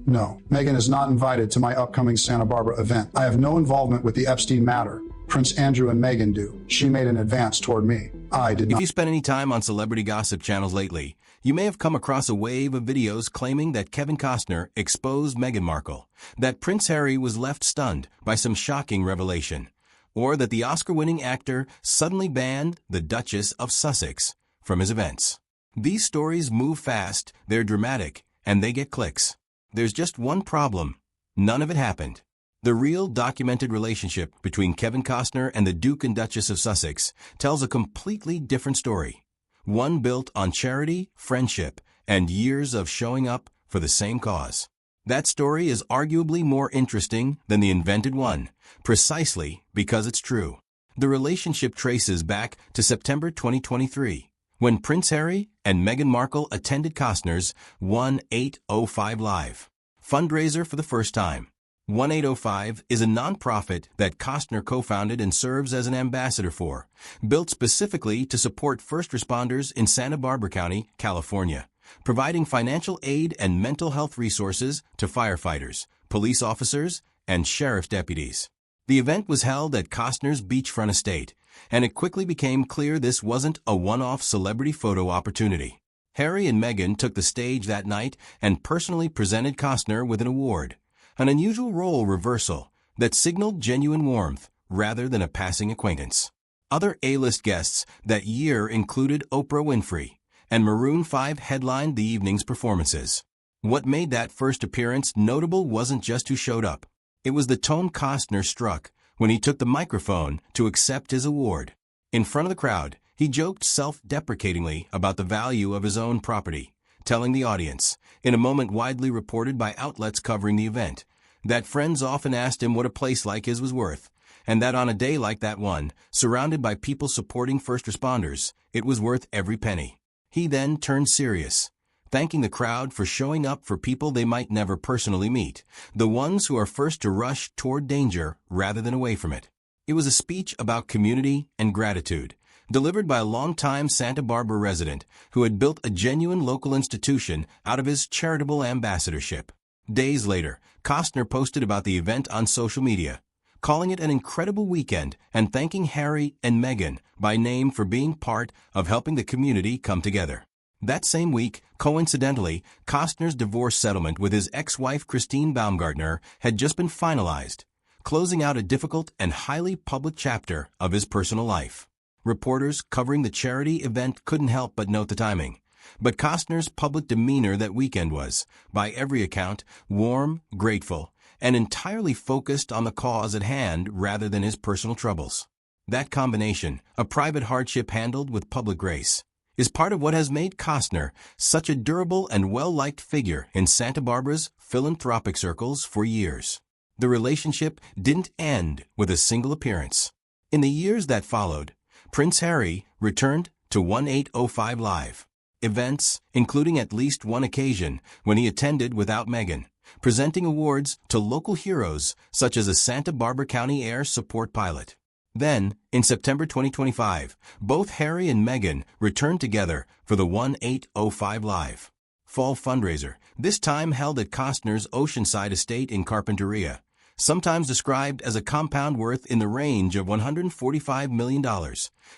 No, Meghan is not invited to my upcoming Santa Barbara event. I have no involvement with the Epstein matter. Prince Andrew and Meghan do. She made an advance toward me. I did not. If you spent any time on celebrity gossip channels lately, you may have come across a wave of videos claiming that Kevin Costner exposed Meghan Markle, that Prince Harry was left stunned by some shocking revelation, or that the Oscar-winning actor suddenly banned the Duchess of Sussex from his events. These stories move fast, they're dramatic, and they get clicks. There's just one problem. None of it happened. The real documented relationship between Kevin Costner and the Duke and Duchess of Sussex tells a completely different story. One built on charity, friendship, and years of showing up for the same cause. That story is arguably more interesting than the invented one, precisely because it's true. The relationship traces back to September 2023, when Prince Harry and Meghan Markle attended Costner's 1805 Live fundraiser for the first time. 1805 is a nonprofit that Costner co-founded and serves as an ambassador for, built specifically to support first responders in Santa Barbara County, California, providing financial aid and mental health resources to firefighters, police officers, and sheriff's deputies. The event was held at Costner's beachfront estate, and it quickly became clear this wasn't a one-off celebrity photo opportunity. Harry and Meghan took the stage that night and personally presented Costner with an award, an unusual role reversal that signaled genuine warmth rather than a passing acquaintance. Other A-list guests that year included Oprah Winfrey, and Maroon 5 headlined the evening's performances. What made that first appearance notable wasn't just who showed up. It was the tone Costner struck when he took the microphone to accept his award. In front of the crowd, he joked self-deprecatingly about the value of his own property, telling the audience, in a moment widely reported by outlets covering the event, that friends often asked him what a place like his was worth, and that on a day like that one, surrounded by people supporting first responders, it was worth every penny. He then turned serious, thanking the crowd for showing up for people they might never personally meet, the ones who are first to rush toward danger rather than away from it. It was a speech about community and gratitude, delivered by a longtime Santa Barbara resident who had built a genuine local institution out of his charitable ambassadorship. Days later, Costner posted about the event on social media, calling it an incredible weekend and thanking Harry and Meghan by name for being part of helping the community come together. That same week, coincidentally, Costner's divorce settlement with his ex-wife Christine Baumgartner had just been finalized, closing out a difficult and highly public chapter of his personal life. Reporters covering the charity event couldn't help but note the timing. But Costner's public demeanor that weekend was, by every account, warm, grateful, and entirely focused on the cause at hand rather than his personal troubles. That combination, a private hardship handled with public grace, is part of what has made Costner such a durable and well-liked figure in Santa Barbara's philanthropic circles for years. The relationship didn't end with a single appearance. In the years that followed, Prince Harry returned to 1805 Live events, including at least one occasion when he attended without Meghan, presenting awards to local heroes such as a Santa Barbara County Air Support pilot. Then, in September 2025, both Harry and Meghan returned together for the 1805 Live fall fundraiser, this time held at Costner's Oceanside estate in Carpinteria, sometimes described as a compound worth in the range of $145 million,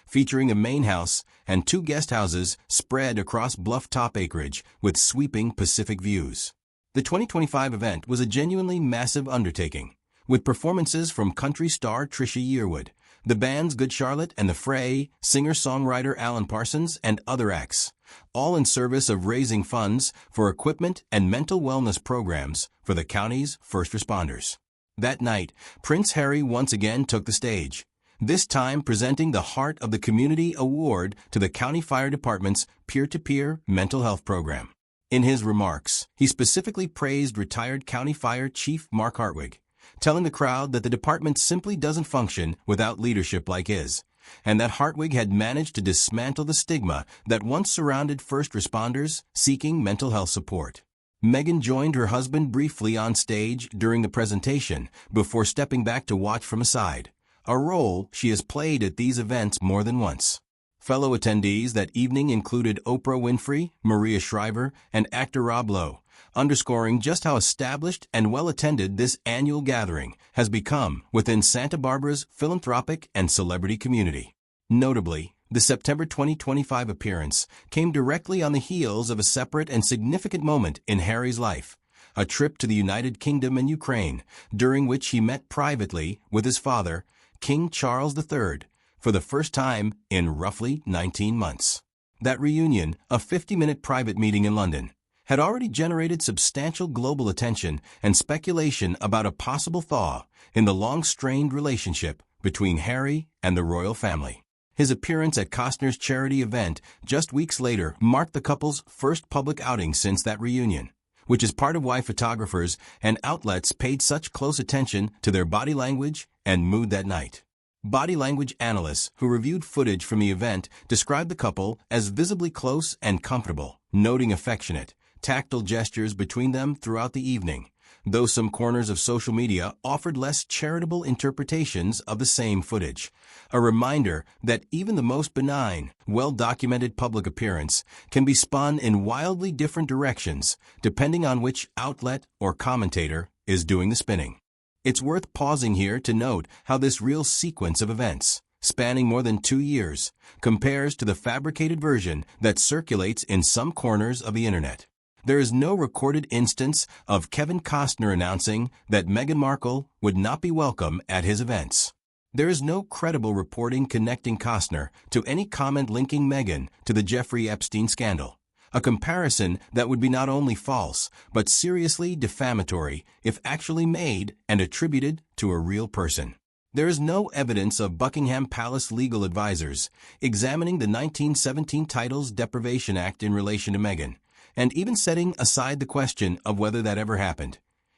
featuring a main house and 2 guest houses spread across bluff-top acreage with sweeping Pacific views. The 2025 event was a genuinely massive undertaking, with performances from country star Trisha Yearwood, the band's Good Charlotte and the Fray, singer-songwriter Alan Parsons, and other acts, all in service of raising funds for equipment and mental wellness programs for the county's first responders. That night, Prince Harry once again took the stage, this time presenting the Heart of the Community Award to the County Fire Department's peer-to-peer mental health program. In his remarks, he specifically praised retired County Fire Chief Mark Hartwig, telling the crowd that the department simply doesn't function without leadership like his, and that Hartwig had managed to dismantle the stigma that once surrounded first responders seeking mental health support. Meghan joined her husband briefly on stage during the presentation before stepping back to watch from aside, a role she has played at these events more than once. Fellow attendees that evening included Oprah Winfrey, Maria Shriver, and actor Rob Lowe, underscoring just how established and well-attended this annual gathering has become within Santa Barbara's philanthropic and celebrity community. Notably, the September 2025 appearance came directly on the heels of a separate and significant moment in Harry's life, a trip to the United Kingdom and Ukraine, during which he met privately with his father, King Charles III, for the first time in roughly 19 months. That reunion, a 50-minute private meeting in London, had already generated substantial global attention and speculation about a possible thaw in the long-strained relationship between Harry and the royal family. His appearance at Costner's charity event just weeks later marked the couple's first public outing since that reunion, which is part of why photographers and outlets paid such close attention to their body language and mood that night. Body language analysts who reviewed footage from the event described the couple as visibly close and comfortable, noting affectionate, tactile gestures between them throughout the evening, though some corners of social media offered less charitable interpretations of the same footage. A reminder that even the most benign, well-documented public appearance can be spun in wildly different directions depending on which outlet or commentator is doing the spinning. It's worth pausing here to note how this real sequence of events, spanning more than 2 years, compares to the fabricated version that circulates in some corners of the internet. There is no recorded instance of Kevin Costner announcing that Meghan Markle would not be welcome at his events. There is no credible reporting connecting Costner to any comment linking Meghan to the Jeffrey Epstein scandal, a comparison that would be not only false, but seriously defamatory if actually made and attributed to a real person. There is no evidence of Buckingham Palace legal advisors examining the 1917 Titles Deprivation Act in relation to Meghan, and even setting aside the question of whether that ever happened.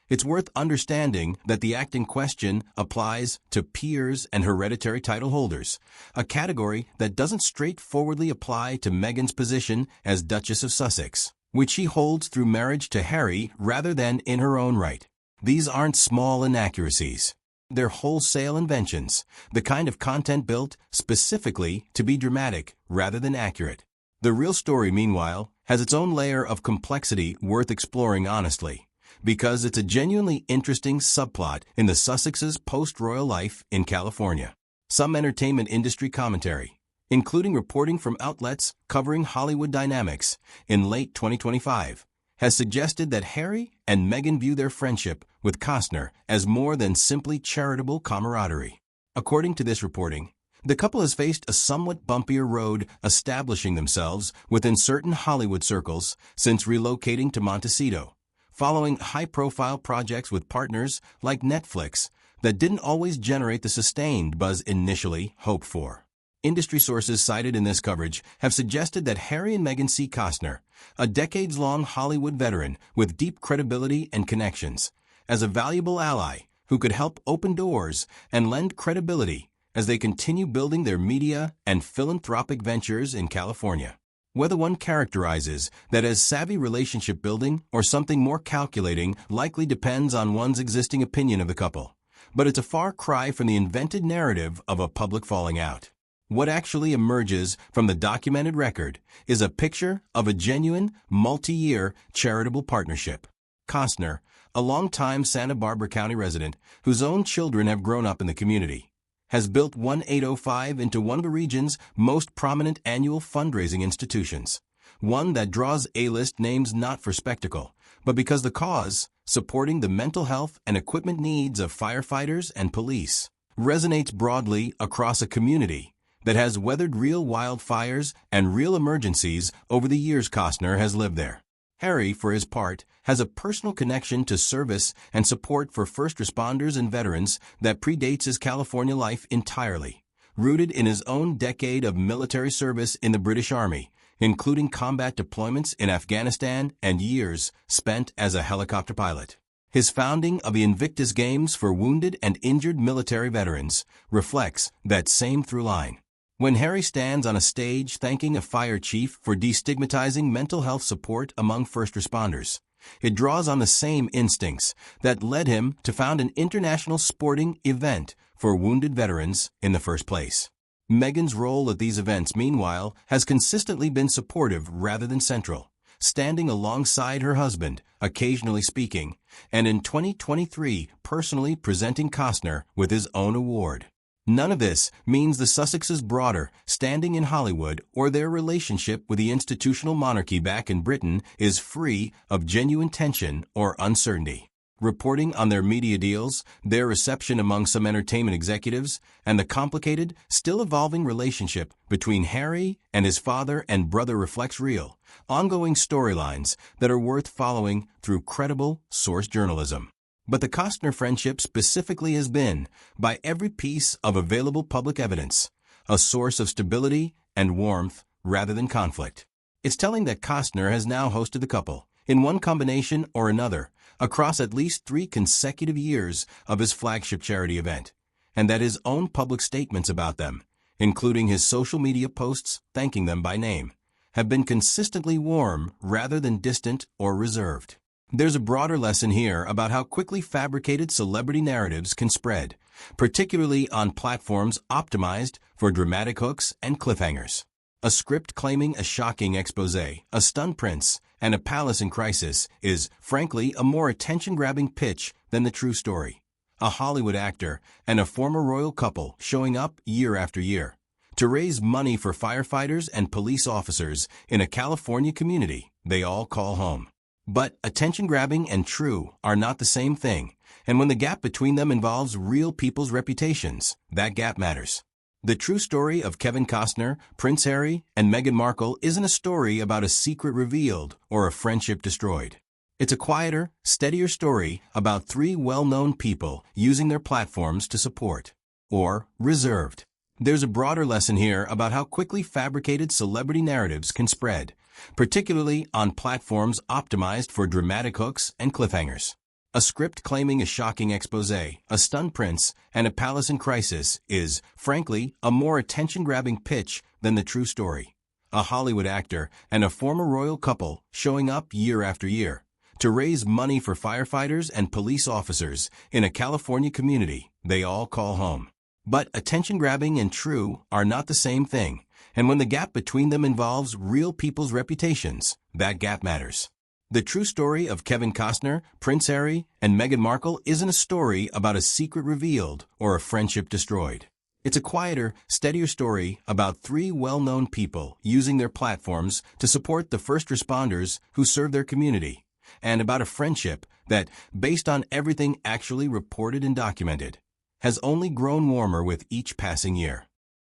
It's worth understanding that the act in question applies to peers and hereditary title holders, a category that doesn't straightforwardly apply to Meghan's position as Duchess of Sussex, which she holds through marriage to Harry rather than in her own right. These aren't small inaccuracies. They're wholesale inventions, the kind of content built specifically to be dramatic rather than accurate. The real story, meanwhile, has its own layer of complexity worth exploring honestly, because it's a genuinely interesting subplot in the Sussexes' post-royal life in California. Some entertainment industry commentary, including reporting from outlets covering Hollywood dynamics in late 2025, has suggested that Harry and Meghan view their friendship with Costner as more than simply charitable camaraderie. According to this reporting, the couple has faced a somewhat bumpier road establishing themselves within certain Hollywood circles since relocating to Montecito, following high-profile projects with partners like Netflix that didn't always generate the sustained buzz initially hoped for. Industry sources cited in this coverage have suggested that Harry and Meghan see Costner, a decades-long Hollywood veteran with deep credibility and connections, as a valuable ally who could help open doors and lend credibility as they continue building their media and philanthropic ventures in California. Whether one characterizes that as savvy relationship building or something more calculating likely depends on one's existing opinion of the couple, but it's a far cry from the invented narrative of a public falling out. What actually emerges from the documented record is a picture of a genuine, multi-year charitable partnership. Costner, a longtime Santa Barbara County resident whose own children have grown up in the community, has built 1805 into one of the region's most prominent annual fundraising institutions, one that draws A-list names not for spectacle, but because the cause, supporting the mental health and equipment needs of firefighters and police, resonates broadly across a community that has weathered real wildfires and real emergencies over the years Costner has lived there. Harry, for his part, has a personal connection to service and support for first responders and veterans that predates his California life entirely, rooted in his own decade of military service in the British Army, including combat deployments in Afghanistan and years spent as a helicopter pilot. His founding of the Invictus Games for wounded and injured military veterans reflects that same through line. When Harry stands on a stage thanking a fire chief for destigmatizing mental health support among first responders, it draws on the same instincts that led him to found an international sporting event for wounded veterans in the first place. Meghan's role at these events, meanwhile, has consistently been supportive rather than central, standing alongside her husband, occasionally speaking, and in 2023 personally presenting Costner with his own award. None of this means the Sussexes' broader standing in Hollywood or their relationship with the institutional monarchy back in Britain is free of genuine tension or uncertainty. Reporting on their media deals, their reception among some entertainment executives, and the complicated, still evolving relationship between Harry and his father and brother reflects real, ongoing storylines that are worth following through credible source journalism. But the Costner friendship specifically has been, by every piece of available public evidence, a source of stability and warmth rather than conflict. It's telling that Costner has now hosted the couple, in one combination or another, across at least 3 consecutive years of his flagship charity event, and that his own public statements about them, including his social media posts thanking them by name, have been consistently warm rather than distant or reserved. There's a broader lesson here about how quickly fabricated celebrity narratives can spread, particularly on platforms optimized for dramatic hooks and cliffhangers. A script claiming a shocking expose, a stunned prince, and a palace in crisis is, frankly, a more attention-grabbing pitch than the true story. A Hollywood actor and a former royal couple showing up year after year to raise money for firefighters and police officers in a California community they all call home. But attention-grabbing and true are not the same thing, and when the gap between them involves real people's reputations, that gap matters. The true story of Kevin Costner, Prince Harry, and Meghan Markle isn't a story about a secret revealed or a friendship destroyed. It's a quieter, steadier story about 3 well-known people using their platforms to support, or reserved. There's a broader lesson here about how quickly fabricated celebrity narratives can spread, particularly on platforms optimized for dramatic hooks and cliffhangers. A script claiming a shocking expose, a stunned prince, and a palace in crisis is, frankly, a more attention-grabbing pitch than the true story. A Hollywood actor and a former royal couple showing up year after year to raise money for firefighters and police officers in a California community they all call home. But attention-grabbing and true are not the same thing, and when the gap between them involves real people's reputations, that gap matters. The true story of Kevin Costner, Prince Harry, and Meghan Markle isn't a story about a secret revealed or a friendship destroyed. It's a quieter, steadier story about 3 well-known people using their platforms to support the first responders who serve their community, and about a friendship that, based on everything actually reported and documented, has only grown warmer with each passing year.